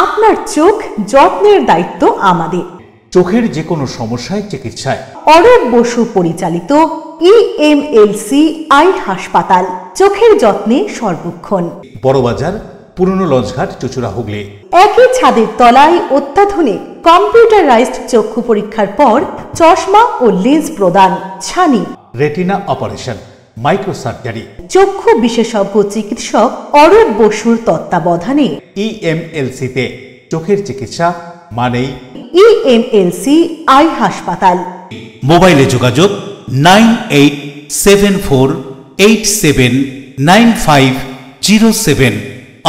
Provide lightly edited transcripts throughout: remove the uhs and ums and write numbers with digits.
আপনার চোখ যত্নের দায়িত্ব আমাদের। চোখের যে কোনো সমস্যায় চিকিৎসায় অরূপ বসু পরিচালিত EMLC আই হাসপাতাল, চোখের যত্নে সর্বক্ষণ। বড়বাজার, পুরনো লঞ্চঘাট, চুচুড়া, হুগলি। একই ছাদের তলায় অত্যাধুনিক কম্পিউটারাইজড চক্ষু পরীক্ষার পর চশমা ও লেন্স প্রদান, ছানি, রেটিনা অপারেশন, মাইক্রোসার্জারি। চক্ষু বিশেষজ্ঞ চিকিৎসক অরূপ বসুর তত্ত্বাবধানে EMLC-তে চোখের চিকিৎসা মানেই EMLC আই হাসপাতাল। মোবাইলে যোগাযোগ 9874879507।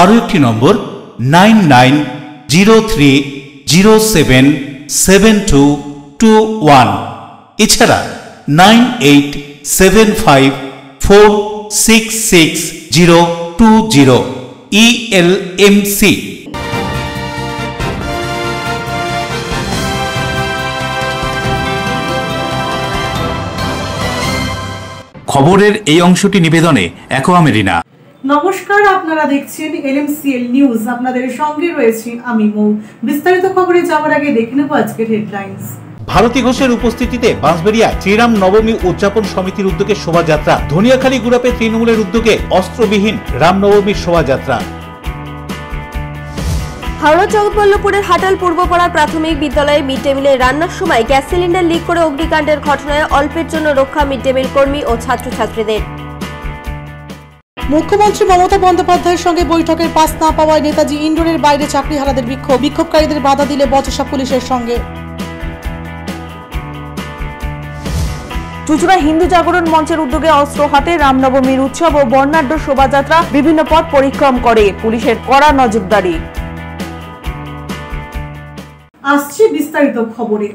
আরও একটি নম্বর 9903077221। এছাড়া 9875466020 ELMC। খবরের এই অংশটি নিবেদনে অ্যাকোয়া মেরিনা। নমস্কার, আপনারা দেখছেন LMCL নিউজ। আপনাদের সঙ্গে রয়েছি আমি মৌ। বিস্তারিত খবরে যাওয়ার আগে দেখে নেব আজকের হেডলাইন্স। ভারতী ঘোষের উপস্থিতিতে বাঁশবেড়িয়া শ্রীরাম নবমী উদযাপন সমিতির উদ্যোগে শোভাযাত্রা। ধনিয়াখালী গুড়াপে তৃণমূলের উদ্যোগে অস্ত্রবিহীন রামনবমীর শোভাযাত্রা। হাওড়া জগৎবল্লভপুরের হাটাল পূর্বপাড়া প্রাথমিক বিদ্যালয়ে মিড ডে মিলে রান্নার সময় গ্যাস সিলিন্ডার লিক করে অগ্নিকাণ্ডের ঘটনায় অল্পের জন্য রক্ষা মিড ডে মিল কর্মী ও ছাত্রছাত্রীদের। মুখ্যমন্ত্রী মমতা বন্দ্যোপাধ্যায়ের সঙ্গে বৈঠকের পাস না পাওয়ায় নেতাজি ইন্ডোরের বাইরে চাকরিহারাদের বিক্ষোভ। বিক্ষোভকারীদের বাধা দিলে বচসা পুলিশের সঙ্গে। চুচুড়া হিন্দু জাগরণ মঞ্চের উদ্যোগে অস্ত্র হাতে রামনবমীর উৎসব ও বর্ণাঢ্য শোভাযাত্রা বিভিন্ন পথ পরিক্রম করে, পুলিশের কড়া নজরদারি। আসছে বিস্তারিত খবরে।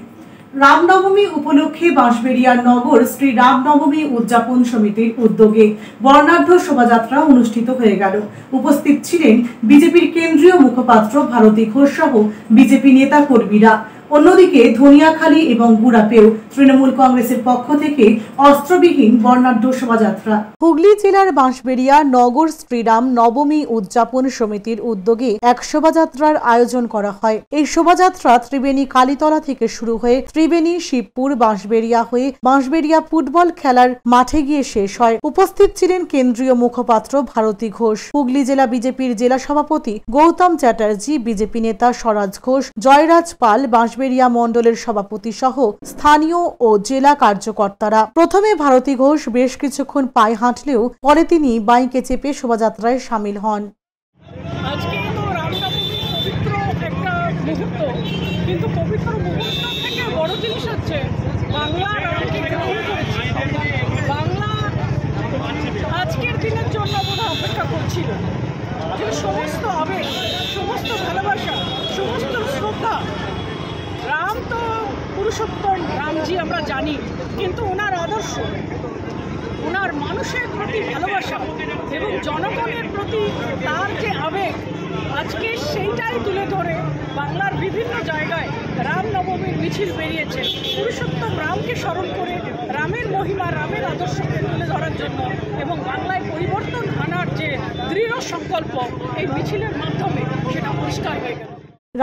রামনবমী উপলক্ষে বাঁশবেড়িয়া নগর শ্রী রামনবমী উদযাপন সমিতির উদ্যোগে বর্ণাঢ্য শোভাযাত্রা অনুষ্ঠিত হয়ে গেল। উপস্থিত ছিলেন বিজেপির কেন্দ্রীয় মুখপাত্র ভারতী ঘোষ সহ বিজেপি নেতা কর্মীরা। অন্যদিকে ধনিয়াখালী এবং গুড়াপেও তৃণমূল কংগ্রেসের পক্ষ থেকে অস্ত্রবিহীন বর্ণাঢ্য শোভাযাত্রা। হুগলি জেলার বাঁশবেড়িয়া নগর শ্রীরাম নবমী উদযাপন সমিতির উদ্যোগে এক শোভাযাত্রার আয়োজন করা হয়। এই শোভাযাত্রা ত্রিবেণী কালীতলা থেকে শুরু হয়ে ত্রিবেণী, শিবপুর, বাঁশবেড়িয়া হয়ে বাঁশবেড়িয়া ফুটবল খেলার মাঠে গিয়ে শেষ হয়। উপস্থিত ছিলেন কেন্দ্রীয় মুখপাত্র ভারতী ঘোষ, হুগলি জেলা বিজেপির জেলা সভাপতি গৌতম চ্যাটার্জি, বিজেপি নেতা স্বরাজ ঘোষ, জয়রাজ পাল, বাঁশবেড়িয়া মণ্ডলের সভাপতি সহ স্থানীয় ও জেলা কার্যকর্তারা। প্রথমে ভারতী ঘোষ বেশ কিছুক্ষণ পায়ে হাঁটলেও পরে তিনি বাইকে চেপে শোভাযাত্রায় সামিল হন। আজকে তো রামনবমী পবিত্র একটা মুহূর্ত, কিন্তু পবিত্র মুহূর্ত থেকে বড় জিনিস হচ্ছে বাংলা রামকে গ্রহণ করেছে। বাংলা আজকের দিনের জন্য বোধ অপেক্ষা করছিল, যে সমস্ত আবেগ, সমস্ত ভালোবাসা, সমস্ত শ্রদ্ধা। রাম তো পুরুষোত্তম রামজি আমরা জানি, কিন্তু ওনার আদর্শ, ওনার মানুষের প্রতি ভালোবাসা এবং জনগণের প্রতি তার যে আবেগ, আজকে সেইটাই তুলে ধরে বাংলার বিভিন্ন জায়গায় রামনবমীর মিছিল বেরিয়েছে। পুরুষোত্তম রামকে স্মরণ করে রামের মহিমা, রামের আদর্শকে তুলে ধরার জন্য এবং বাংলায় পরিবর্তন আনার যে দৃঢ় সংকল্প এই মিছিলের মাধ্যমে সেটা পরিষ্কার হয়ে গেল।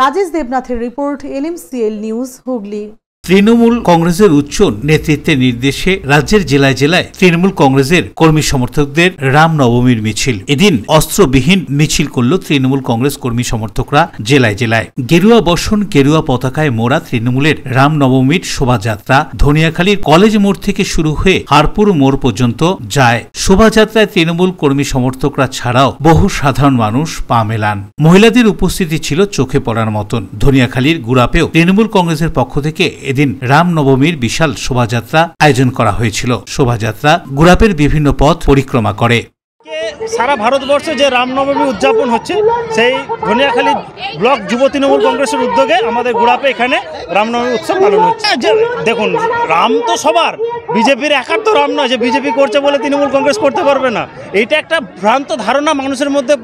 রাজেশ দেবনাথের report, LMCL news, Hooghly. Trinamool কংগ্রেসের উচ্চ নেতৃত্বের নির্দেশে রাজ্যের জেলায় জেলায় তৃণমূল কংগ্রেসের কর্মী সমর্থকদের রামনবমীর মিছিল। এদিন অস্ত্রবিহীন মিছিল করল তৃণমূল কংগ্রেস কর্মী সমর্থকরা জেলায় জেলায়। গেরুয়া বর্ষণ, গেরুয়া পতাকায় মোড়া তৃণমূলের রামনবমীর শোভাযাত্রা ধনিয়াখালীর কলেজ মোড় থেকে শুরু হয়ে হারপুর মোড় পর্যন্ত যায়। শোভাযাত্রায় তৃণমূল কর্মী সমর্থকরা ছাড়াও বহু সাধারণ মানুষ পা মেলান। মহিলাদের উপস্থিতি ছিল চোখে পড়ার মতন। ধনিয়াখালীর গুড়াপেও তৃণমূল কংগ্রেসের পক্ষ থেকে এদিন রামনবমীর বিশাল শোভাযাত্রা আয়োজন করা হয়েছিল। শোভাযাত্রা গুড়াপের বিভিন্ন পথ পরিক্রমা করে। সারা ভারতবর্ষে যে রামনবমী উদযাপন হচ্ছে, সেই ধনিয়াখালী ব্লক যুব তৃণমূল কংগ্রেসের উদ্যোগে আমাদের গুড়াপে এখানে রামনবমী উৎসব পালন হচ্ছে। দেখুন, রাম তো সবার, বিজেপির একার তো রাম নয় যে বিজেপি করছে বলে তৃণমূল কংগ্রেস করতে পারবে না। এইটা একটা ভ্রান্ত ধারণা মানুষের মধ্যে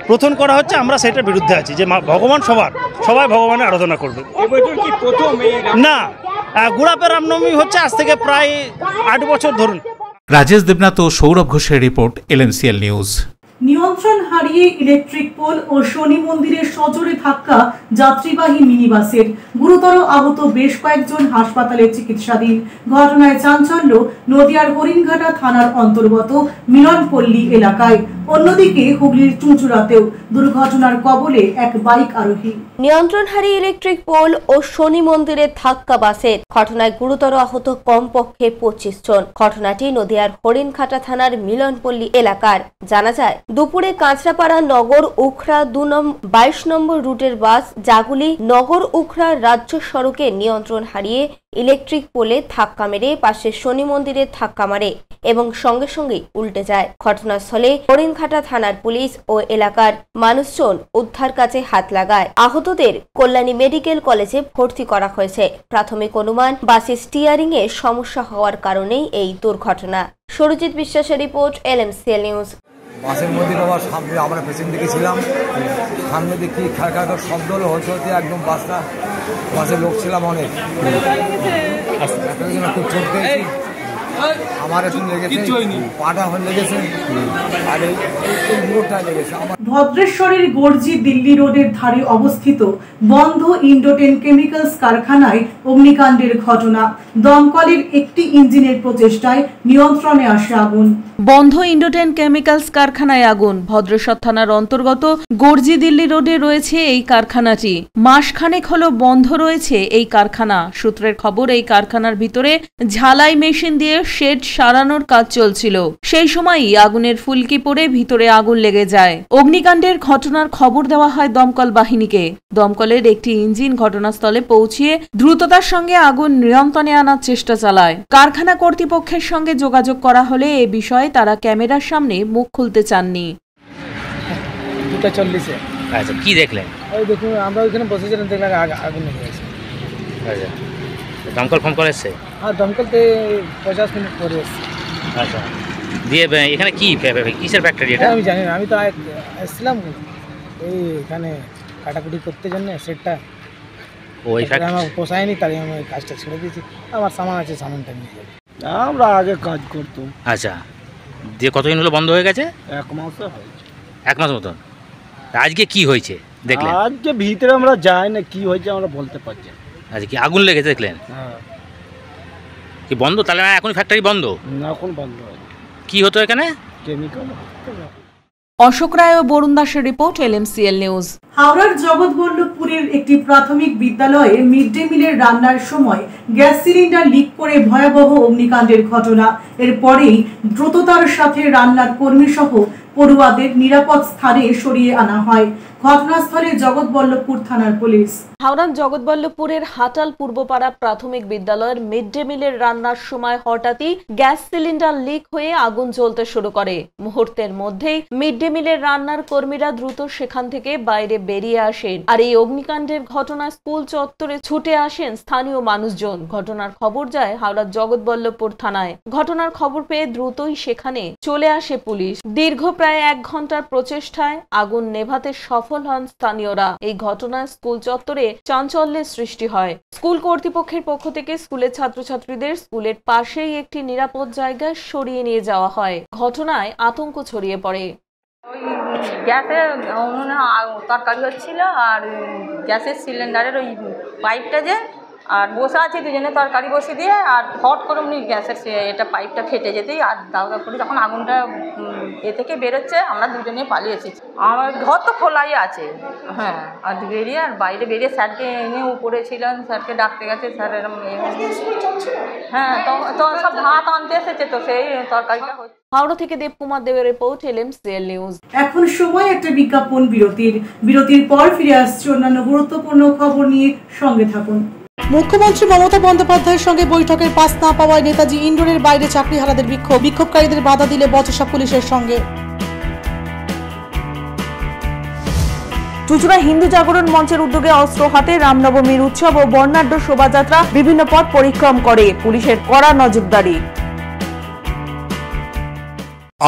প্রথম করা হচ্ছে। আমরা সেটার বিরুদ্ধে আছি যে ভগবান সবার, সবাই ভগবানের আরাধনা করবে। না, গুড়াপে রামনবমী হচ্ছে আজ থেকে প্রায় 8 বছর ধরুন। রাজেশ দেবনাথ ও সৌরভ ঘোষের রিপোর্ট, LMCL নিউজ। নিয়ন্ত্রণ হারিয়ে ইলেকট্রিক পোল ও শনি মন্দিরের সজোরে ধাক্কা যাত্রীবাহী মিনি বাসের, গুরুতর আহত বেশ কয়েকজন হাসপাতালে চিকিৎসাধীন। ঘটনায় চাঞ্চল্য নদিয়ার হরিণঘাটা থানার অন্তর্গত মিলনপল্লী এলাকায়। অন্যদিকে হুগলির চুঁচুড়াতেও দুর্ঘটনার কবলে এক বাইক আরোহী। নিয়ন্ত্রণ হারিয়ে ইলেকট্রিক পোল ও শনি মন্দিরের ধাক্কা বাসের, ঘটনায় গুরুতর আহত কমপক্ষে 25 জন। ঘটনাটি নদিয়ার হরিণঘাটা থানার মিলনপল্লী এলাকার। জানা যায়, দুপুরে কাঁচরাপাড়া নগর উখড়া 22 নম্বর রুটের বাস জাগুলি নগর উখড়া রাজ্য সড়কে নিয়ন্ত্রণ হারিয়ে ইলেকট্রিক পোলে ধাক্কা মেরে পাশে শনি মন্দিরে ধাক্কা মারে এবং সঙ্গে সঙ্গে উল্টে যায়। ঘটনাস্থলে হরিণঘাটা থানার পুলিশ ও এলাকার মানুষজন উদ্ধার কাজে হাত লাগায়। আহতদের কল্যাণী মেডিকেল কলেজে ভর্তি করা হয়েছে। প্রাথমিক অনুমান, বাসের স্টিয়ারিং এ সমস্যা হওয়ার কারণেই এই দুর্ঘটনা। সুরজিৎ বিশ্বাসের রিপোর্ট, LMCL নিউজ। বাসের মধ্যে আবার সামনে আমরা পেছন দিকে ছিলাম, সামনে দেখি খাড় শব্দ হলো, হতে হতে একদম বাসে লোক ছিলাম অনেক, খুব চোখ পেয়েছি, আমার একটু লেগেছে, পাটা লেগেছে আর এই মুখটা লেগেছে। ভদ্রেশ্বরের গর্জি দিল্লি রোডের ধারে অবস্থিত বন্ধ ইন্ডোটেন কেমিক্যালস কারখানায় অগ্নিকাণ্ডের ঘটনা। দমকলের একটি ইঞ্জিনের প্রচেষ্টায় নিয়ন্ত্রণে আসে আগুন। বন্ধ ইন্ডোটেন কেমিক্যালস কারখানায় আগুন। ভদ্রেশ্বর থানার অন্তর্গত গর্জি দিল্লি রোডে রয়েছে এই কারখানাটি। মাসখানেক হলো বন্ধ রয়েছে এই কারখানা। সূত্রের খবর, এই কারখানার ভিতরে ঝালাই মেশিন দিয়ে শেড সারানোর কাজ চলছিল। সেই সময়ই আগুনের ফুলকি পড়ে ভিতরে আগুন লেগে যায়। অগ্নিকাণ্ডের ঘটনার খবর দেওয়া হয় দমকল বাহিনীকে। দমকলের একটি ইঞ্জিন ঘটনাস্থলে পৌঁছিয়ে দ্রুততার সঙ্গে আগুন নিয়ন্ত্রণে আনার চেষ্টা চালায়। কারখানা কর্তৃপক্ষের সঙ্গে যোগাযোগ করা হলে এ বিষয়ে তারা ক্যামেরার সামনে মুখ খুলতে চাননি। 2:40 আচ্ছা, কি দেখলেন? ওই দেখুন, আমরা ওইখানে বসেছিলাম, দেখলাম আগুন লেগে গেছে। আচ্ছা, দমকল ফোন করে এসছে? হ্যাঁ, দমকলতে 50 মিনিট পরে এসছে। আচ্ছা, দিয়ে এখানে কি কিসের ফ্যাক্টরি এটা? আমি জানি না, আমি তো এসেছিলাম এই এখানে কাটাকুটি করতে জন্য সেটটা। ওই ফ্যাক্টরি আমার পোষায়নি, তাই আমি কাজটা ছেড়ে দিয়েছি। আমার সামান আছে, সামানটা নিয়ে যাবো। আমরা আগে কাজ করতাম। আচ্ছা, দিয়ে কতদিন হলো বন্ধ হয়ে গেছে? 1 মাস হয়েছে। 1 মাস মতন। আজকে কি হয়েছে দেখলেন? আজকে ভিতরে আমরা যাই না, কি হয়েছে আমরা বলতে পারছি না। আচ্ছা, কি আগুন লেগেছে দেখলেন? হ্যাঁ। কি বন্ধ তাহলে? এখন ফ্যাক্টরি বন্ধ? না, এখন বন্ধ হয়। কি হতো এখানে? কেমিক্যাল। অশোক রায় ও বরুণ দাসের রিপোর্ট, LMCL নিউজ। হাওড়ার জগৎবল্লভপুরের একটি প্রাথমিক বিদ্যালয়ে মিড ডে মিলের রান্নার সময় গ্যাস সিলিন্ডার লিক করে ভয়াবহ অগ্নিকাণ্ডের ঘটনা। এরপরেই দ্রুততার সাথে রান্নার কর্মী সহ পড়ুয়াদের নিরাপদ স্থানে সরিয়ে আনা হয়। ঘটনাস্থলে জগৎবল্লভপুর থানার পুলিশ। হাওড়ার জগৎবল্লভপুরের হাটাল পূর্বপাড়া প্রাথমিক বিদ্যালয়ের মিড ডে মিলের রান্নার সময় হঠাৎই গ্যাস সিলিন্ডার লিক হয়ে আগুন জ্বলতে শুরু করে। মুহূর্তের মধ্যেই মিড ডে মিলের রান্নার কর্মীরা দ্রুত সেখান থেকে বাইরে বেরিয়ে আসেন। আর এই অগ্নিকাণ্ডের ঘটনায় স্কুল চত্বরে ছুটে আসেন স্থানীয় মানুষজন। ঘটনার খবর যায় হাওড়ার জগৎবল্লভপুর থানায়। ঘটনার খবর পেয়ে দ্রুতই সেখানে চলে আসে পুলিশ। দীর্ঘ প্রায় 1 ঘন্টার প্রচেষ্টায় আগুন নেভাতে সফল হন স্থানীয়রা। এই ঘটনায় স্কুল চত্বরে চাঞ্চল্যের সৃষ্টি হয়। স্কুল কর্তৃপক্ষের পক্ষ থেকে স্কুলের ছাত্রছাত্রীদের স্কুলের পাশেই একটি নিরাপদ জায়গায় সরিয়ে নিয়ে যাওয়া হয়। ঘটনায় আতঙ্ক ছড়িয়ে পড়ে। ওই গ্যাসের উনুনে তরকারি হচ্ছিল, আর গ্যাসের সিলিন্ডারের ওই পাইপটা যে আর বসে আছে দুজনে তরকারি বসে দিয়ে, আর হট করে উনি গ্যাসের এটা পাইপটা ফেটে যেতেই আর দাওয়া করে যখন আগুনটা এ থেকে বেরোচ্ছে, আমরা দুজনে পালিয়ে এসেছি। আমার ঘর তো খোলাই আছে। হ্যাঁ, আর বেরিয়ে আর বাইরে বেরিয়ে স্যারকে এনে উপরে ছিলেন, স্যারকে ডাকতে গেছে। স্যার এরকম হ্যাঁ, তো সব ভাত আনতে এসেছে, তো সেই তরকারিটা হচ্ছে। হাওড়া থেকে দেবকুমার দেবের রিপোর্ট, LMCL নিউজ। এখন সময় একটা বিজ্ঞাপন বিরতির পর ফিরে আসছে অন্যান্য গুরুত্বপূর্ণ খবর নিয়ে। সঙ্গে থাকুন। মুখ্যমন্ত্রী মমতা বন্দ্যোপাধ্যায়ের সঙ্গে বৈঠকের পাস না পাওয়ায় নেতাজি ইন্ডোরের বাইরে চাকরিহারাদের বিক্ষোভকারীদের বাধা দিলে বচসা পুলিশের সঙ্গে। চুঁচুড়া হিন্দু জাগরণ মঞ্চের উদ্যোগে অস্ত্র হাতে রামনবমীর উৎসব ও বর্ণাঢ্য শোভাযাত্রা বিভিন্ন পথ পরিক্রম করে, পুলিশের কড়া নজরদারি।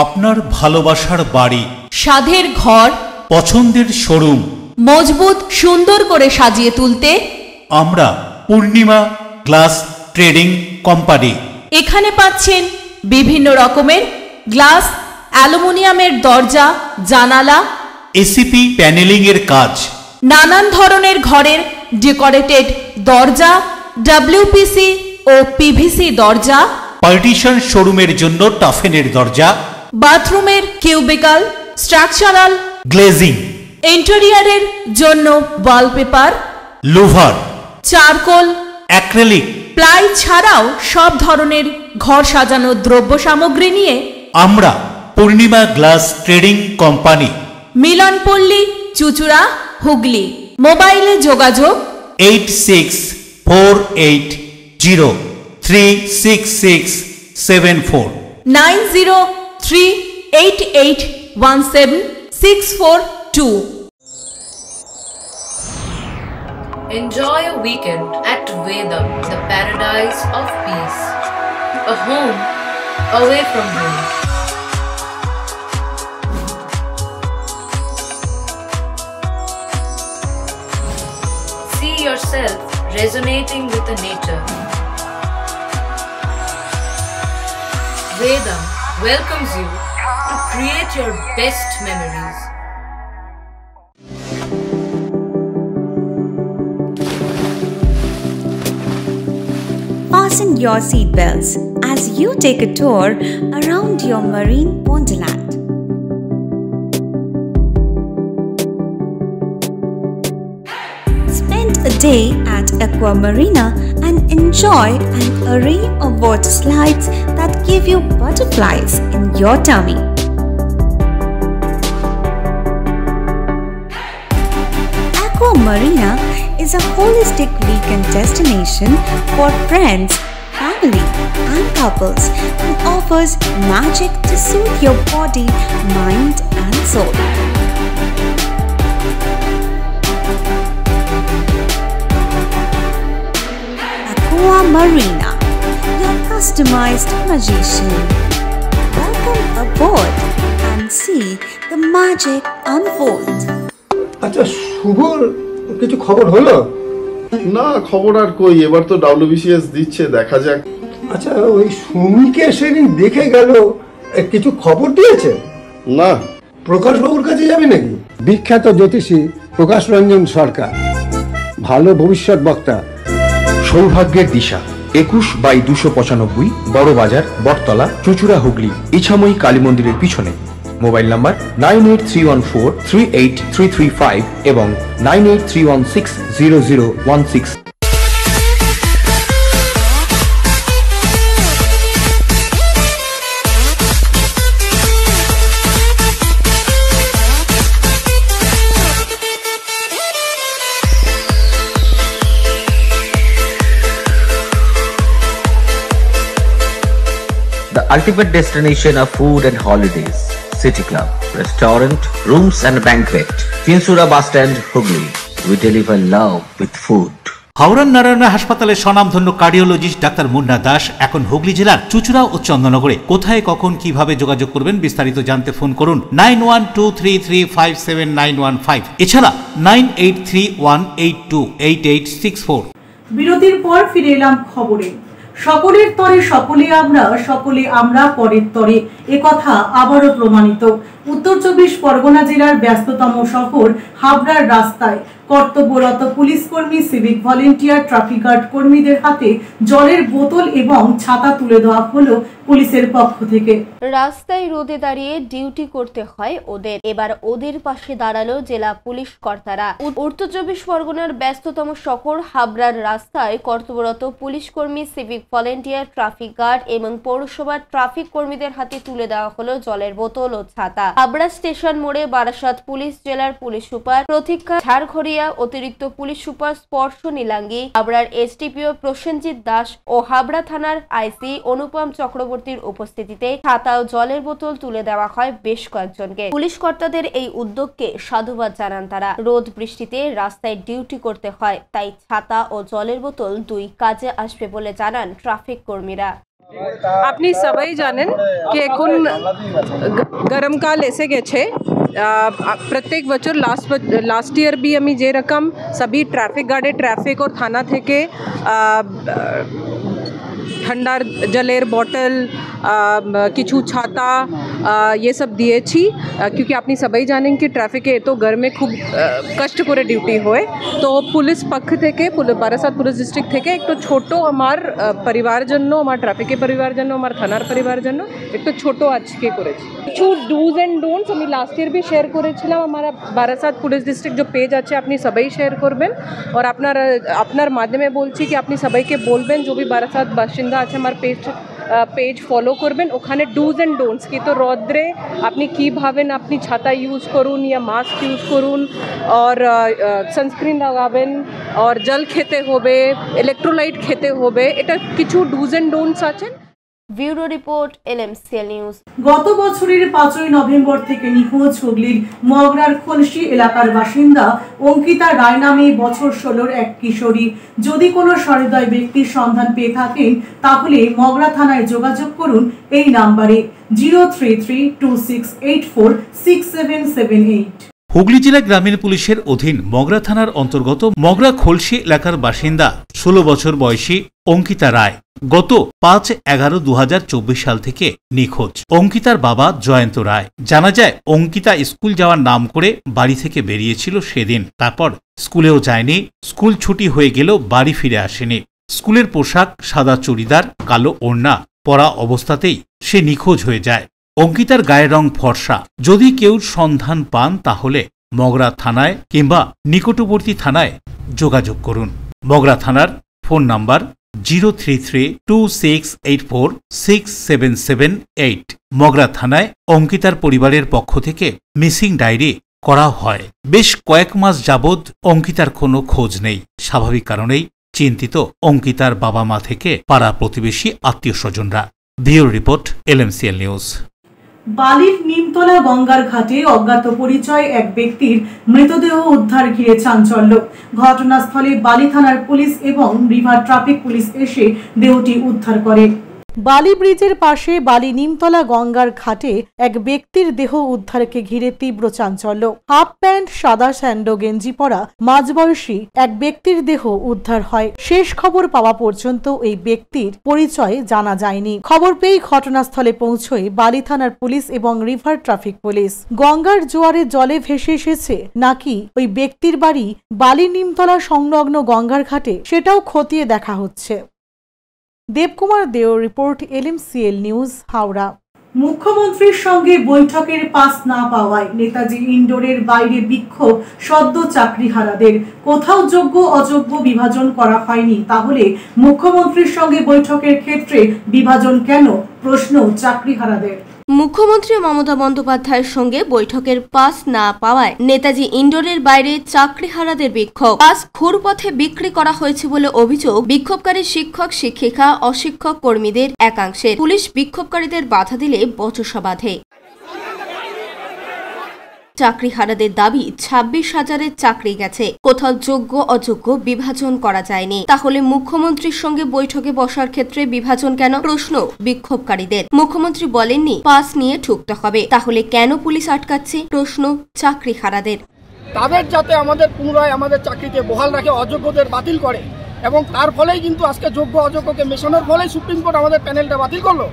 আপনার ভালোবাসার বাড়ি, স্বাদের ঘর, পছন্দের শোরুম মজবুত সুন্দর করে সাজিয়ে তুলতে আমরা পূর্ণিমা গ্লাস ট্রেডিং কোম্পানি। এখানে পাচ্ছেন বিভিন্ন রকমের গ্লাস, অ্যালুমিনিয়ামের দরজা, জানালা, এসিপি প্যানেলিং এর কাজ, নানান ধরনের ঘরের ডেকোরেটেড দরজা, ডব্লিউপিসি ও পিভিসি দরজা, পার্টিশন শোরুমের জন্য টাফেনের দরজা, বাথরুমের কিউবিকাল, স্ট্রাকচারাল গ্লেজিং, ইন্টেরিয়রের জন্য wallpaper, louver, charcoal, acrylic, ply ছাড়াও সব ধরনের ঘর সাজানোর দ্রব্য সামগ্রী নিয়ে আমরা Purnima glass trading company, Milanpally, Chuchura, Hooghly. মোবাইলে যোগাযোগ 8640366674, 9038817642। Enjoy a weekend at Vedam, the paradise of peace. A home away from home. See yourself resonating with the nature. Vedam welcomes you to create your best memories. Fasten your seatbelts as you take a tour around your marine wonderland. Spend a day at Aqua Marina and enjoy an array of water slides that give you butterflies in your tummy. Aqua Marina is a holistic weekend destination for friends, family and couples and offers magic to soothe your body, mind and soul. Aqua Marina, your customized magician. Welcome aboard and see the magic unfold. আচ্ছা শুভর কিছু খবর হলো? না খবর আর কই, এবার তো WBCS দিচ্ছে, দেখা যাক। আচ্ছা ওই সুমিকে সেদিন দেখে গেল, কিছু খবর দিয়েছে? না। প্রকাশ বাবুর কাছে যাবে নাকি? বিখ্যাত জ্যোতিষী প্রকাশ রঞ্জন সরকার, ভালো ভবিষ্যৎ বক্তা। সৌভাগ্যের দিশা 21/295 বড় বাজার, বটতলা, চুচুড়া, হুগলি, ইছাময়ী কালী মন্দিরের পিছনে। মোবাইল নাম্বার 9831438335 এবং 9831600016। The ultimate destination of food and holidays. City Club, restaurant, rooms and banquet. Finsura bus stand, Hugli. We deliver love with food. হাওড়ার নারায়ণ হাসপাতালের স্বনামধন্য কার্ডিওলজিস্ট ডাক্তার মুন্না দাস এখন হুগলি জেলার চুচুড়া ও চন্দননগরে। কোথায় কখন কিভাবে যোগাযোগ করবেন বিস্তারিত জানতে ফোন করুন 9123357915, এছাড়া 9831828864। বিরতির পর ফিরে এলাম খবরে। সকলের তরে সকলে আমরা পরের তরে, একথা আবারও প্রমাণিত। উত্তর 24 পরগনা জেলার ব্যস্ততম শহর হাবড়ার রাস্তায় কর্তব্যরত পুলিশ কর্মী, সিভিক ভলেন্টিয়ার, ট্রাফিক গার্ড কর্মীদের হাতে জলের বোতল এবং ছাতা তুলে দেওয়া হলো পুলিশের পক্ষ থেকে। রাস্তায় রোদে দাঁড়িয়ে ডিউটি করতে হয় ওদের, এবার ওদের পাশে দাঁড়ালো জেলা পুলিশ কর্তারা। উত্তর 24 পরগনার ব্যস্ততম শহর হাবড়ার রাস্তায় কর্তব্যরত পুলিশ কর্মী, সিভিক ভলেন্টিয়ার, ট্রাফিক গার্ড এবং পৌরসভার ট্রাফিক কর্মীদের হাতে তুলে দেওয়া হলো জলের বোতল ও ছাতা। হাবড়া স্টেশন মোড়ে বারাসাত পুলিশ জেলার পুলিশ সুপার প্রতীক্ষা ঝাড়খড়িয়া, অতিরিক্ত পুলিশ সুপার স্পর্শ নীলাঙ্গী, হাবড়ার এসডিপিও প্রসেনজিৎ দাস ও হাবড়া থানার আইসি অনুপম চক্রবর্তীর উপস্থিতিতে ছাতা ও জলের বোতল তুলে দেওয়া হয় বেশ কয়েকজনকে। পুলিশ কর্তাদের এই উদ্যোগকে সাধুবাদ জানান তারা। রোদ বৃষ্টিতে রাস্তায় ডিউটি করতে হয়, তাই ছাতা ও জলের বোতল দুই কাজে আসবে বলে জানান ট্রাফিক কর্মীরা। আপনি সবাই জানেন কি এখন গরমকাল এসে গেছে। প্রত্যেক বছর লাস্ট ইয়ার भी আমি যে রকম সবই ট্রাফিক গার্ডে ট্রাফিক ও থানা থেকে ঠান্ডার জলের বটল, কিছু ছাতা ये सब দিয়েছি क्योंकि আপনি সবাই জানেন কি ট্রাফিকে এত গরমে খুব কষ্ট করে ডিউটি হয় তো পুলিশ পক্ষ থেকে বারাসাত পুলিশ ডিস্ট্রিক্ট থেকে একটু ছোট আমার পরিবার জন্য আমার ট্রাফিকের পরিবার জন্য আমার থানার পরিবার জন্য একটু ছোট আজকে করেছি কিছু ডুজ এন্ড ডোন্টস আমি লাস্ট ইয়ার भी শেয়ার করেছিলাম আমার বারাসাত পুলিশ ডিস্ট্রিক্ট যে পেজ আছে আপনি সবাই শেয়ার করবেন আর আপনার মাধ্যমে বলছি কি আপনি সবাইকে বলবেন যে भी বারাসাত বাসিন্দা আছে আমার পেজ ফলো করবেন ওখানে ডুজ এন্ড ডোন্টস কি তো রোদ্রে আপনি কীভাবে আপনি ছাতা ইউজ করুন या মাস্ক ইউজ করুন আর সানস্ক্রিন লাগাবেন আর জল খেতে হবে ইলেকট্রোলাইট খেতে হবে এটা কিছু ডুজ এন্ড ডোন্টস আছে ব্যুরো রিপোর্ট LMCL নিউজ। গত বছরের 5ই নভেম্বর থেকে নিখোঁজ হুগলির মগরার খলসি এলাকার বাসিন্দা অঙ্কিতা রায় নামে বছর 16-র এক কিশোরী। যদি কোনো সহৃদয় ব্যক্তির সন্ধান পেয়ে থাকেন তাহলে মগরা থানায় যোগাযোগ করুন এই নাম্বারে 03326846778। হুগলি জেলা গ্রামীণ পুলিশের অধীন মগরা থানার অন্তর্গত মগরা খলসি এলাকার বাসিন্দা 16 বছর বয়সী অঙ্কিতা রায় গত 5/11/2024 সাল থেকে নিখোঁজ। অঙ্কিতার বাবা জয়ন্ত রায়। জানা যায় অঙ্কিতা স্কুল যাওয়ার নাম করে বাড়ি থেকে বেরিয়েছিল সেদিন, তারপর স্কুলেও যায়নি। স্কুল ছুটি হয়ে গেলেও বাড়ি ফিরে আসেনি। স্কুলের পোশাক সাদা চুড়িদার, কালো ওড়না পরা অবস্থাতেই সে নিখোঁজ হয়ে যায়। অঙ্কিতার গায়ের রং ফর্সা। যদি কেউ সন্ধান পান তাহলে মগরা থানায় কিংবা নিকটবর্তী থানায় যোগাযোগ করুন। মগরা থানার ফোন নাম্বার 03326846778। মগরা থানায় অঙ্কিতার পরিবারের পক্ষ থেকে মিসিং ডায়েরি করা হয়। বেশ কয়েক মাস যাবৎ অঙ্কিতার কোনো খোঁজ নেই। স্বাভাবিক কারণেই চিন্তিত অঙ্কিতার বাবা মা থেকে পাড়া প্রতিবেশী আত্মীয় স্বজনরা। Bureau report LMCL news. বালির নিমতলা গঙ্গার ঘাটে অজ্ঞাত পরিচয় এক ব্যক্তির মৃতদেহ উদ্ধার ঘিরে চাঞ্চল্য। ঘটনাস্থলে বালি থানার পুলিশ এবং রিভার ট্রাফিক পুলিশ এসে দেহটি উদ্ধার করে। বালি ব্রিজের পাশে বালি নিমতলা গঙ্গার ঘাটে এক ব্যক্তির দেহ উদ্ধারকে ঘিরে তীব্র চাঞ্চল্য। হাফ প্যান্ট সাদা স্যান্ডো গেঞ্জি পরা মাঝবয়সী এক ব্যক্তির দেহ উদ্ধার হয়। শেষ খবর পাওয়া পর্যন্ত এই ব্যক্তির পরিচয় জানা যায়নি। খবর পেয়ে ঘটনাস্থলে পৌঁছয় বালি থানার পুলিশ এবং রিভার ট্রাফিক পুলিশ। গঙ্গার জোয়ারে জলে ভেসে এসেছে নাকি ওই ব্যক্তির বাড়ি বালি নিমতলা সংলগ্ন গঙ্গার ঘাটে সেটাও খতিয়ে দেখা হচ্ছে। দেবকুমার দেও রিপোর্ট LMCL নিউজ হাওড়া। মুখ্যমন্ত্রীর সঙ্গে বৈঠকের পাস না পাওয়ায় নেতাজি ইন্ডোরের বাইরে বিক্ষোভ সদ্য চাকরিহারাদের। কোথাও যোগ্য অযোগ্য বিভাজন করা হয়নি, তাহলে মুখ্যমন্ত্রীর সঙ্গে বৈঠকের ক্ষেত্রে বিভাজন কেন? প্রশ্ন চাকরিহারাদের। মুখ্যমন্ত্রী মমতা বন্দ্যোপাধ্যায়ের সঙ্গে বৈঠকের পাস না পাওয়ায় নেতাজি ইন্ডোরের বাইরে চাকরিহারাদের বিক্ষোভ। পাস ঘুরপথে বিক্রি করা হয়েছে বলে অভিযোগ বিক্ষোভকারী শিক্ষক শিক্ষিকা অশিক্ষক কর্মীদের একাংশের। পুলিশ বিক্ষোভকারীদের বাধা দিলে বচসা বাধে। চাকরিহারাদের দাবি 26,000-এর চাকরি গেছে, কোথাও যোগ্য অযোগ্য বিভাজন করা যায়নি, তাহলে মুখ্যমন্ত্রীর সঙ্গে বৈঠকে বসার ক্ষেত্রে বিভাজন কেন? প্রশ্ন বিক্ষোভকারীদের। মুখ্যমন্ত্রী বলেননি পাস নিয়ে ঠুকতে হবে, তাহলে কেন পুলিশ আটকাচ্ছে? প্রশ্ন চাকরিহারাদের। তাদের যাতে আমাদের পুনরায় আমাদের চাকরিতে বহাল রাখে, অযোগ্যদের বাতিল করে, এবং তার ফলেই কিন্তু আজকে যোগ্য অযোগ্যকে মেশানোর ফলেই সুপ্রিম কোর্ট আমাদের প্যানেলটা বাতিল করলো।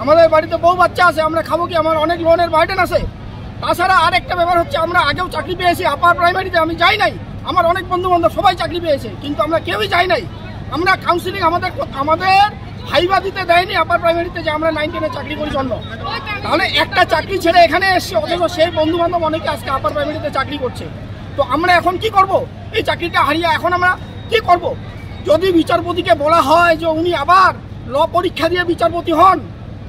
আমাদের বাড়িতে বউ বাচ্চা আছে, আমরা খাবো কি? আমার অনেক লোনের বার্ডেন আছে। তাছাড়া আরেকটা ব্যাপার হচ্ছে, আমরা আগেও চাকরি পেয়েছি আপার প্রাইমারিতে, আমি যাই নাই, আমার অনেক বন্ধু বান্ধব সবাই চাকরি পেয়েছে, কিন্তু আমরা কেউই যাই নাই। আমরা কাউন্সিলিং আমাদের ভাইবা দিতে দেয়নি আপার প্রাইমারিতে যে আমরা 9-10-এ চাকরি করি জন্য। তাহলে একটা চাকরি ছেড়ে এখানে এসছে, অথচ সেই বন্ধু বান্ধব অনেকে আজকে আপার প্রাইমারিতে চাকরি করছে। তো আমরা এখন কি করব? এই চাকরিটা হারিয়ে এখন আমরা কি করব? যদি বিচারপতিকে বলা হয় যে উনি আবার ল পরীক্ষা দিয়ে বিচারপতি হন,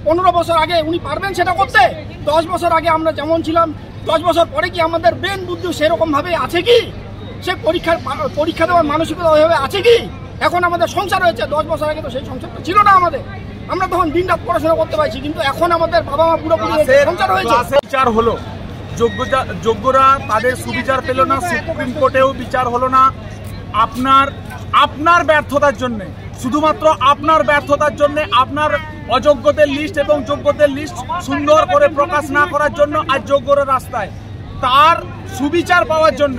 15 বছর আগে উনি পারবেন সেটা করতে? 10 বছর আগে আমরা যেমন ছিলাম, 10 বছর পরে কি আমাদের ব্রেন বুদ্ধি সেরকম ভাবে আছে কি? সে পরীক্ষা দেওয়ার মানসিকতা ওইভাবে আছে কি? এখন আমাদের সংসার হয়েছে, 10 বছর আগে তো সেই সংসারটা ছিল না আমাদের। আমরা তখন দিন রাত পড়াশোনা করতে পারছি, কিন্তু এখন আমাদের বাবা মা পুরোপুরি সংসার হয়েছে। বিচার হলো, যোগ্যরা তাদের সুবিচার পেল না, সুপ্রিম কোর্টেও বিচার হলো না। আপনার ব্যর্থতার জন্য, শুধুমাত্র আপনার ব্যর্থতার জন্য, আপনার অযোগ্যদের লিস্ট এবং যোগ্যদের লিস্ট সুন্দর করে প্রকাশ না করার জন্য আজ যোগ্যরা রাস্তায়। তার সুবিচার পাওয়ার জন্য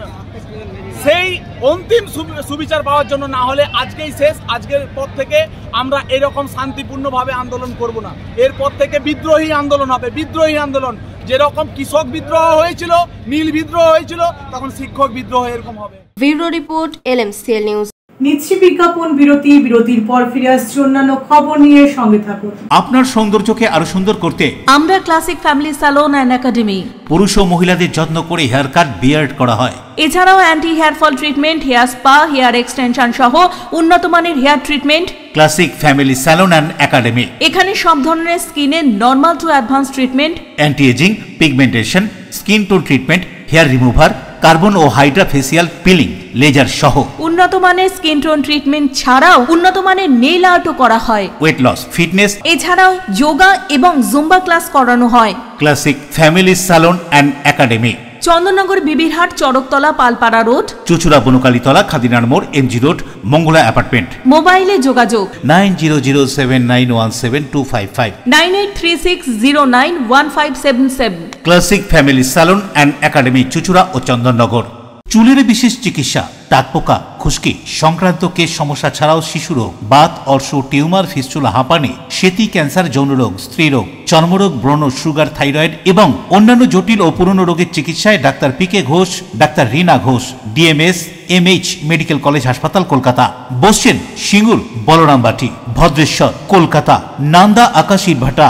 সেই অন্তিম সুবিচার পাওয়ার জন্য, না হলে আজকেই শেষ। আজকের পর থেকে আমরা এরকম শান্তিপূর্ণভাবে আন্দোলন করব না, এরপর থেকে বিদ্রোহী আন্দোলন হবে, বিদ্রোহী আন্দোলন। যেরকম কৃষক বিদ্রোহ হয়েছিল, নীল বিদ্রোহ হয়েছিল, তখন শিক্ষক বিদ্রোহ এরকম হবে। Bureau report, LMCL news. নিচ্ছি বিজ্ঞাপন বিরতি, বিরতির পর ফিরে আসছি অন্যান্য খবর নিয়ে, সঙ্গে থাকুন। আপনার সৌন্দর্যকে আরো সুন্দর করতে আমরা classic family salon and academy. পুরুষ ও মহিলাদের যত্ন করে হেয়ার কাট, বিয়ার্ড করা হয়। এছাড়াও anti hair fall treatment, hair spa, hair extension সহ উন্নত মানের hair treatment. Classic family salon and academy. এখানে সব ধরনের স্কিনের normal to advance treatment, anti aging, pigmentation, skin tone treatment, hair remover, carbon ও হাইড্রা ফেসিয়াল পিলিং, লেজার সহ উন্নত মানের স্কিন টোন ট্রিটমেন্ট ছাড়াও উন্নত মানের নেইল আর্টও করা হয়। ওয়েট লস, ফিটনেস, এছাড়াও যোগা এবং জুম্বা ক্লাস করানো হয়। Classic family salon and academy, Chandannagar, Bibirhat, Charaktala, Palpara road, Chuchura, Bankalitala, খাদিনার মোড়, MG রোড, মঙ্গলা অ্যাপার্টমেন্ট। মোবাইলে যোগাযোগ 9007917255, 9836091577। Classic family salon and academy, Chuchura ও চন্দননগর। চুলের বিশেষ চিকিৎসা, টাকপোকা, খুশকি সংক্রান্ত কেশ সমস্যা ছাড়াও শিশু রোগ, বাত, অর্শ, টিউমার, ফিস্টুলা, হাঁপানি, সেতি, ক্যান্সার, যৌনরোগ, স্ত্রীরোগ, চর্মরোগ, ব্রণ, সুগার, থাইরয়েড এবং অন্যান্য জটিল ও পুরনো রোগের চিকিৎসায় doctor PK Ghosh, doctor Rina Ghosh, DMS, MH medical college হাসপাতাল, কলকাতা। বসছেন সিঙ্গুর, বলরামবাটি, ভদ্রেশ্বর, কলকাতা। নান্দা, আকাশ ইটভাটা,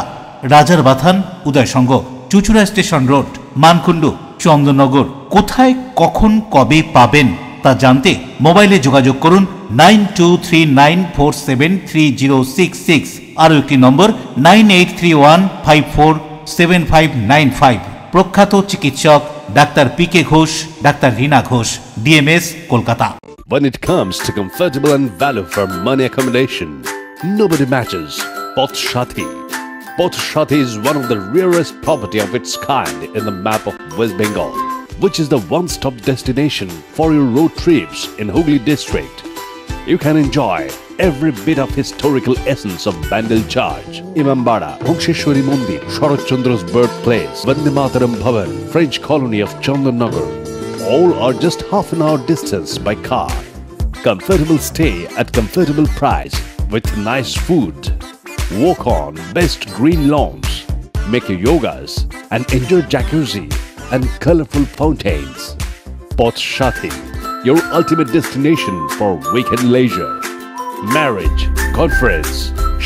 রাজার বাথান, উদয়সঙ্গ, চুচুড়া স্টেশন রোড, মানকুণ্ডু, চন্দননগর। কোথায়, কখন, কবে পাবেন তা জানতে মোবাইলে যোগাযোগ করুন 9239473066। আরও একটি নম্বর 9831547595। প্রখ্যাত চিকিৎসক doctor PK Ghosh, doctor Rina Ghosh, DMS, Kolkata. When it comes to comfortable and value for money accommodation, nobody matches Pothshathi. Pothshathi is one of the rarest property of its kind in the map of West Bengal, which is the one-stop destination for your road trips in Hooghly district. You can enjoy every bit of historical essence of Bandel Church, Imambara, Bhongsheshwari Mandir, Sharat Chandra's birthplace, Vande Mataram Bhavan, French colony of Chandanagar. All are just half an hour distance by car. Comfortable stay at comfortable price with nice food. Walk on best green lawns, make your yogas and enjoy jacuzzi and colorful fountains. Pothshathi, your ultimate destination for weekend leisure. Marriage, conference,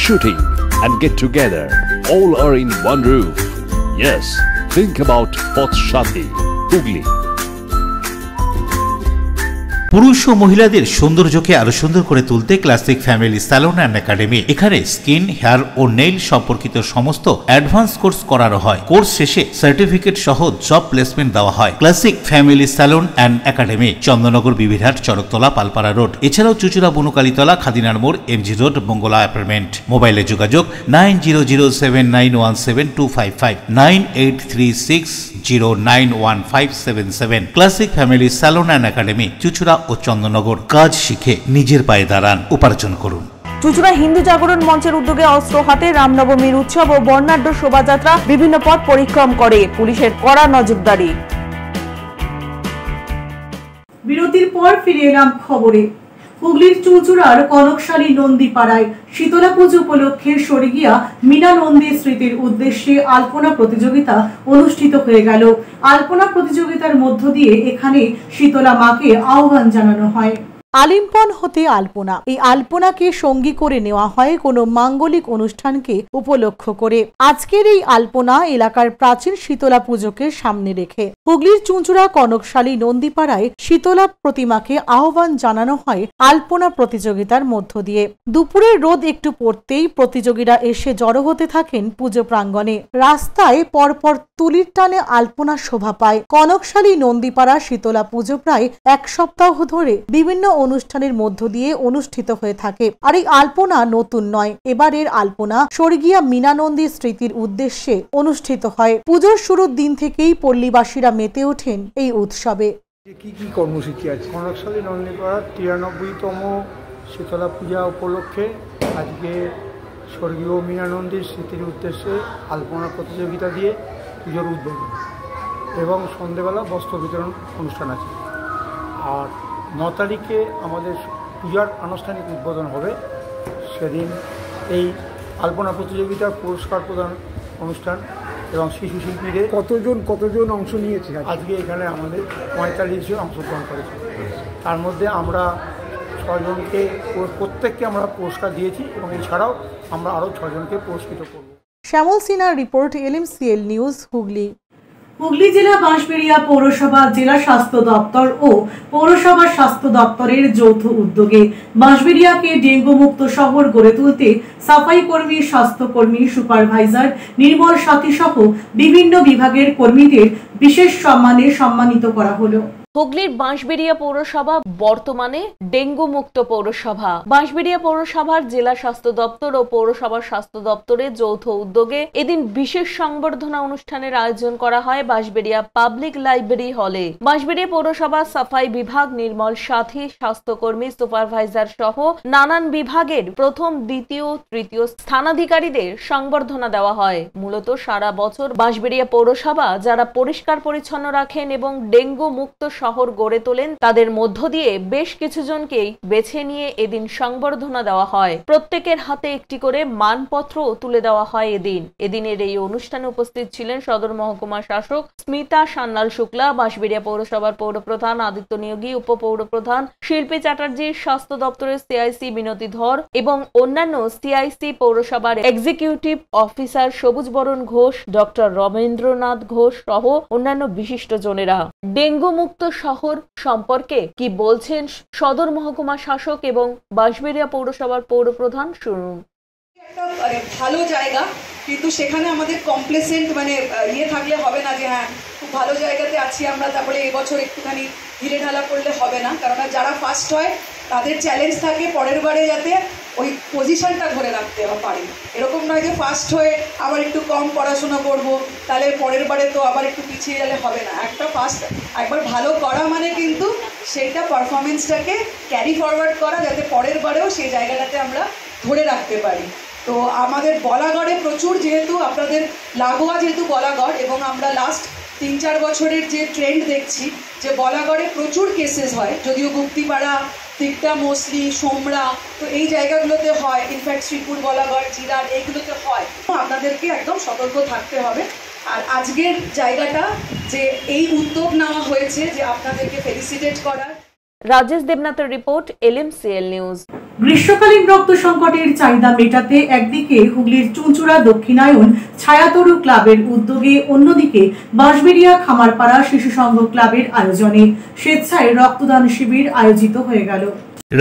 shooting and get together all are in one roof. Yes, think about Pothshathi, Hooghly. পুরুষ ও মহিলাদের সৌন্দর্যকে আরো সুন্দর করে তুলতে classic family salon and academy. এখানে skin, hair ও nail সম্পর্কিত সমস্ত অ্যাডভান্স কোর্স করানো হয়। কোর্স শেষে সার্টিফিকেট সহ জব প্লেসমেন্ট দেওয়া হয়। Classic family salon and academy, Chandannagar, Bibirhat, Charaktala, Palpara road. এছাড়াও চুচুড়া, বনকালীতলা, খাদিনার মোড়, MG রোড, মঙ্গলা অ্যাপার্টমেন্ট। মোবাইলে যোগাযোগ 9007917255, 9836091577। Classic family salon and academy, Chuchura ও চন্দননগর। কাজ শিখে নিজের পায়ে দাঁড়ান, উপার্জন করুন। চুচুড়া হিন্দু জাগরণ মঞ্চের উদ্যোগে অস্ত্র হাতে রামনবমীর উৎসব ও বর্ণাঢ্য শোভাযাত্রা বিভিন্ন পথ পরিক্রম করে, পুলিশের কড়া নজরদারি। বিরতির পর ফিরে এলাম খবরে। হুগলির চুঁচুড়ার কনকশালী নন্দীপাড়ায় শীতলা পুজো উপলক্ষে স্বর্গীয়া মীনা নন্দী স্মৃতির উদ্দেশ্যে আলপনা প্রতিযোগিতা অনুষ্ঠিত হয়ে গেল। আলপনা প্রতিযোগিতার মধ্য দিয়ে এখানে শীতলা মাকে আহ্বান জানানো হয়। আলিম্পন হতে আলপনা, এই আলপনাকে সঙ্গী করে নেওয়া হয় কোনো মাঙ্গলিক অনুষ্ঠানকে উপলক্ষ করে। আজকের এই আলপনা এলাকার প্রাচীন শীতলা পুজোকে সামনে রেখে হুগলির চুঁচুড়া কনকশালী নন্দীপাড়ায় শীতলা প্রতিমাকে আহ্বান জানানো হয় আলপনা প্রতিযোগিতার মধ্য দিয়ে। দুপুরের রোদ একটু পড়তেই প্রতিযোগীরা এসে জড়ো হতে থাকেন পুজো প্রাঙ্গণে। রাস্তায় পরপর তুলির টানে আলপনা শোভা পায়। কনকশালী নন্দীপাড়া শীতলা পুজো প্রায় এক সপ্তাহ ধরে বিভিন্ন অনুষ্ঠানের মধ্য দিয়ে অনুষ্ঠিত হয়ে থাকে। আর এই আলপনা নতুন নয়, এবারের আলপনা স্বর্গীয়া মীনা নন্দীর স্মৃতির উদ্দেশ্যে অনুষ্ঠিত হয়। পুজোর শুরুর দিন থেকেই পল্লীবাসীরা মেতে ওঠেন এই উৎসবে। কি কি কর্মসূচি আছে? কনকশালী নন্দীপাড়ার 93তম শীতলা পূজা উপলক্ষে আজকে স্বর্গীয় মীনা নন্দীর স্মৃতির উদ্দেশ্যে আলপনা প্রতিযোগিতা দিয়ে পুজোর উদ্বোধন এবং সন্ধেবেলা বস্ত্র বিতরণ অনুষ্ঠান আছে। আর 9 তারিখে আমাদের পূজার আনুষ্ঠানিক উদ্বোধন হবে। সেদিন এই আলপনা প্রতিযোগিতার পুরস্কার প্রদান অনুষ্ঠান এবং শিশু শিল্পীদের কতজন অংশ নিয়েছে? আজকে এখানে আমাদের 45 জন অংশগ্রহণ করেছে। তার মধ্যে আমরা 6 জনকে প্রত্যেককে আমরা পুরস্কার দিয়েছি এবং এছাড়াও আমরা আরও 6 জনকে পুরস্কৃত করব। শ্যামল সিনহার report, LMCL news, Hooghly. Hooghly জেলা বাঁশবেড়িয়া পৌরসভা, জেলা স্বাস্থ্য দপ্তর ও পৌরসভা স্বাস্থ্য দপ্তরের যৌথ উদ্যোগে বাঁশবেড়িয়াকে ডেঙ্গু মুক্ত শহর গড়ে তুলতে সাফাই কর্মী, স্বাস্থ্যকর্মী, সুপারভাইজার, নির্মল সাথী সহ বিভিন্ন বিভাগের কর্মীদের বিশেষ সম্মানে সম্মানিত করা হলো। হুগলির বাঁশবেড়িয়া পৌরসভা বর্তমানে ডেঙ্গু মুক্ত পৌরসভা। বাঁশবেড়িয়া পৌরসভার জেলা স্বাস্থ্য দপ্তর ও পৌরসভার স্বাস্থ্য দপ্তরের যৌথ উদ্যোগে এদিন বিশেষ সংবর্ধনা অনুষ্ঠানের আয়োজন করা হয় বাঁশবেড়িয়া পাবলিক লাইব্রেরি হলে। বাঁশবেড়িয়া পৌরসভা সাফাই বিভাগ, নির্মল সাথী, স্বাস্থ্যকর্মী, সুপারভাইজার সহ নানান বিভাগের প্রথম, দ্বিতীয়, তৃতীয় স্থানাধিকারীদের সংবর্ধনা দেওয়া হয়। মূলত সারা বছর বাঁশবেড়িয়া পৌরসভা যারা পরিষ্কার পরিচ্ছন্ন রাখেন এবং ডেঙ্গু মুক্ত শহর গড়ে তোলেন, তাদের মধ্য দিয়ে বেশ কিছু জনকেই বেছে নিয়ে এদিন সংবর্ধনা দেওয়া হয়। প্রত্যেকের হাতে একটি করে মানপত্র তুলে দেওয়া হয়। এদিনের এই অনুষ্ঠানে উপস্থিত ছিলেন সদর মহকুমা শাসক স্মিতা সান্যাল শুক্লা, বাঁশবেড়িয়া পৌরসভার পৌরপ্রধান আদিত্য নিয়োগী, উপপৌরপ্রধান শিল্পী চ্যাটার্জি, স্বাস্থ্য দপ্তরের CIC বিনতি ধর এবং অন্যান্য CIC পৌরসভার এক্সিকিউটিভ অফিসার সবুজ বরণ ঘোষ, ডক্টর রবীন্দ্রনাথ ঘোষ সহ অন্যান্য বিশিষ্ট জনেরা। ডেঙ্গু মুক্ত শহর সম্পর্কে কি বলছেন সদর মহকুমা শাসক এবং বাঁশবেড়িয়া পৌরসভার পৌরপ্রধান, শুনুন। একটা ভালো জায়গা, কিন্তু সেখানে আমাদের কমপ্লেসেন্ট থাকলে হবে না যে হ্যাঁ খুব ভালো জায়গাতে আছি আমরা, তারপরে এবছর একটুখানি ঢিলে ঢালা করলে হবে না। কারণ যারা ফার্স্ট হয় তাদের চ্যালেঞ্জ থাকে পরের বারে যাতে ওই পজিশনটা ধরে রাখতে পারে। এরকম নয় যে ফার্স্ট হয়ে আবার একটু কম পড়াশোনা করব, তাহলে পরের বারে তো আবার একটু পিছিয়ে গেলে হবে না। একবার ভালো করা মানে কিন্তু সেইটা পারফরমেন্সটাকে ক্যারি ফরওয়ার্ড করা, যাতে পরের বারেও সেই জায়গাটাতে আমরা ধরে রাখতে পারি। তো আমাদের বলাগড়ে প্রচুর, যেহেতু আপনাদের লাগোয়া যেহেতু বলাগড়, এবং আমরা লাস্ট 3-4 বছরের যে ট্রেন্ড দেখছি যে বলাগড়ে প্রচুর কেসেস হয়, যদিও গুপ্তিপাড়া, তিকটা, মোসলি, সোমরা, তো এই জায়গাগুলোতে হয়। ইনফ্যাক্ট শ্রীপুর, বলাগড়, জিরার এইগুলোতে হয়। আপনাদেরকে একদম সতর্ক থাকতে হবে। আর আজকের জায়গাটা যে এই উদ্যোগ নেওয়া হয়েছে যে আপনাদেরকে ফেলিসিটেট করার। রাজেশ দেবনাথের রিপোর্ট, LMCL নিউজ। গ্রীষ্মকালীন রক্ত সংকটের চাহিদা মেটাতে একদিকে হুগলির চুঁচুড়া দক্ষিণায়ন ছায়াতরু ক্লাবের উদ্যোগে, অন্যদিকে বাঁশবেড়িয়া খামারপাড়া শিশু সংঘ ক্লাবের আয়োজনে স্বেচ্ছায় রক্তদান শিবির আয়োজিত হয়ে গেল।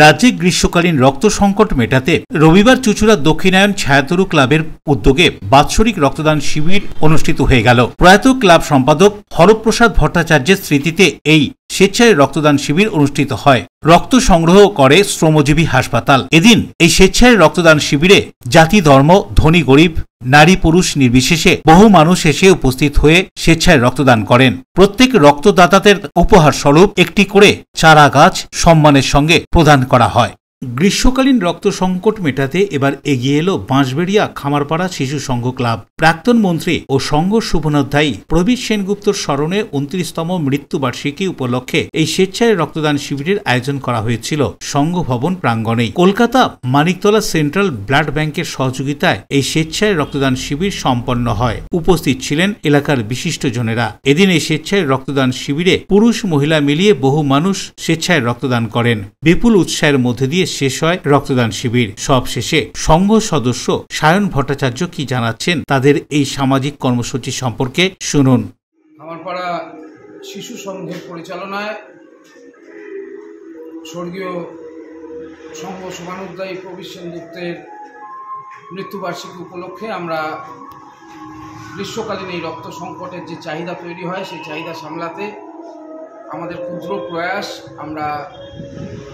রাজ্যে গ্রীষ্মকালীন রক্ত সংকট মেটাতে রবিবার চুঁচুড়া দক্ষিণায়ন ছায়াতরু ক্লাবের উদ্যোগে বাৎসরিক রক্তদান শিবির অনুষ্ঠিত হয়ে গেল। প্রয়াত ক্লাব সম্পাদক হরপ্রসাদ ভট্টাচার্যের স্মৃতিতে এই স্বেচ্ছায় রক্তদান শিবির অনুষ্ঠিত হয়। রক্ত সংগ্রহ করে শ্রমজীবী হাসপাতাল। এদিন এই স্বেচ্ছায় রক্তদান শিবিরে জাতি, ধর্ম, ধনী গরিব, নারী পুরুষ নির্বিশেষে বহু মানুষ এসে উপস্থিত হয়ে স্বেচ্ছায় রক্তদান করেন। প্রত্যেক রক্তদাতাদের উপহার স্বরূপ একটি করে চারা গাছ সম্মানের সঙ্গে প্রদান করা হয়। গ্রীষ্মকালীন রক্ত সংকট মেটাতে এবার এগিয়ে এলো বাঁশবেড়িয়া খামারপাড়া শিশু সংঘ ক্লাব। প্রাক্তন মন্ত্রী ও সংঘ শুভনোধ্যায়ী প্রবীর সেনগুপ্তর স্মরণে 29তম মৃত্যুবার্ষিকী উপলক্ষে এই স্বেচ্ছায় রক্তদান শিবিরের আয়োজন করা হয়েছিল সংঘ ভবন প্রাঙ্গণে। কলকাতা মানিকতলা সেন্ট্রাল ব্লাড ব্যাংকের সহযোগিতায় এই স্বেচ্ছায় রক্তদান শিবির সম্পন্ন হয়। উপস্থিত ছিলেন এলাকার বিশিষ্ট জনেরা। এদিন এই স্বেচ্ছায় রক্তদান শিবিরে পুরুষ মহিলা মিলিয়ে বহু মানুষ স্বেচ্ছায় রক্তদান করেন। বিপুল উৎসাহের মধ্যে দিয়ে শেষ হয় রক্তদান শিবির। সব শেষে সংঘ সদস্য সায়ন ভট্টাচার্য কি জানাচ্ছেন তাদের এই সামাজিক কর্মসূচি সম্পর্কে, শুনুন। খামারপাড়া শিশু সংঘের পরিচালনায় স্বর্গীয় সংঘ শুভানুধ্যায়ী প্রবীর সেনগুপ্তের মৃত্যুবার্ষিকী উপলক্ষে আমরা গ্রীষ্মকালীন এই রক্ত সংকটের যে চাহিদা তৈরি হয় সেই চাহিদা সামলাতে আমাদের ক্ষুদ্র প্রয়াস, আমরা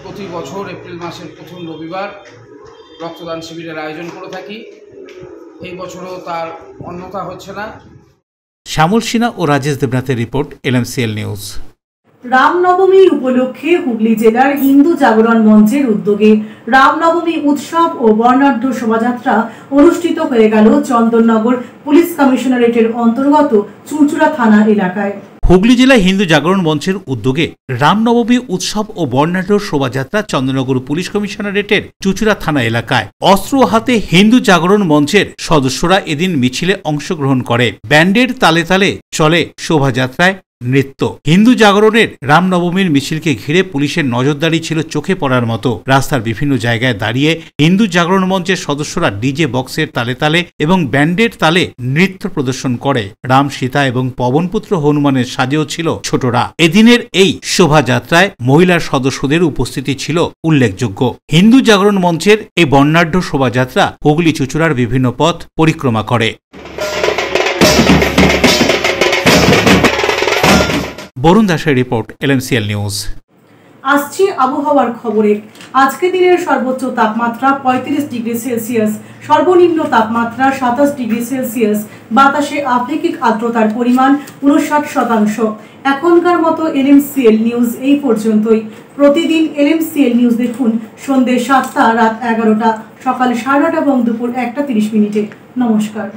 প্রতি বছর এপ্রিল মাসের প্রথম রবিবার রক্তদান শিবিরের আয়োজন করে থাকি। এই বছরও তার অন্যথা হচ্ছে না। শ্যামল সিনহা ও রাজেশ দেবনাথের রিপোর্ট, LMCL নিউজ। রামনবমী উপলক্ষে হুগলি জেলার হিন্দু জাগরণ মঞ্চের উদ্যোগে রামনবমী উৎসব ও বর্ণাঢ্য শোভাযাত্রা অনুষ্ঠিত হয়ে গেল চন্দননগর পুলিশ কমিশনারেটের অন্তর্গত চুঁচুড়া থানা এলাকায়। হুগলি জেলায় হিন্দু জাগরণ মঞ্চের উদ্যোগে রামনবমী উৎসব ও বর্ণাঢ্য শোভাযাত্রা চন্দননগর পুলিশ কমিশনারেটের চুচুড়া থানা এলাকায়। অস্ত্র হাতে হিন্দু জাগরণ মঞ্চের সদস্যরা এদিন মিছিলে অংশগ্রহণ করে। ব্যান্ডের তালে তালে চলে শোভাযাত্রায় নৃত্য। হিন্দু জাগরণের রামনবমীর মিছিলকে ঘিরে পুলিশের নজরদারি ছিল চোখে পড়ার মতো। রাস্তার বিভিন্ন জায়গায় দাঁড়িয়ে হিন্দু জাগরণ মঞ্চের সদস্যরা ডিজে বক্সের তালে তালে এবং ব্যান্ডের তালে নৃত্য প্রদর্শন করে। রাম, সীতা এবং পবনপুত্র হনুমানের সাজেও ছিল ছোটরা। এদিনের এই শোভাযাত্রায় মহিলার সদস্যদের উপস্থিতি ছিল উল্লেখযোগ্য। হিন্দু জাগরণ মঞ্চের এই বর্ণাঢ্য শোভাযাত্রা হুগলি চুচুড়ার বিভিন্ন পথ পরিক্রমা করে। বরুণ দাসের রিপোর্ট, LMCL নিউজ। আসছি আবহাওয়ার খবরে। আজকে দিনের সর্বোচ্চ তাপমাত্রা 35 ডিগ্রি সেলসিয়াস, সর্বনিম্ন তাপমাত্রা 27 ডিগ্রি সেলসিয়াস। বাতাসে আপেক্ষিক আর্দ্রতার পরিমাণ 59%। এখনকার মতো LMCL নিউজ এই পর্যন্তই। প্রতিদিন LMCL নিউজ দেখুন সন্ধ্যে 7টা, রাত 11টা, সকাল 9:30 এবং দুপুর 1টা 30 মিনিটে। নমস্কার।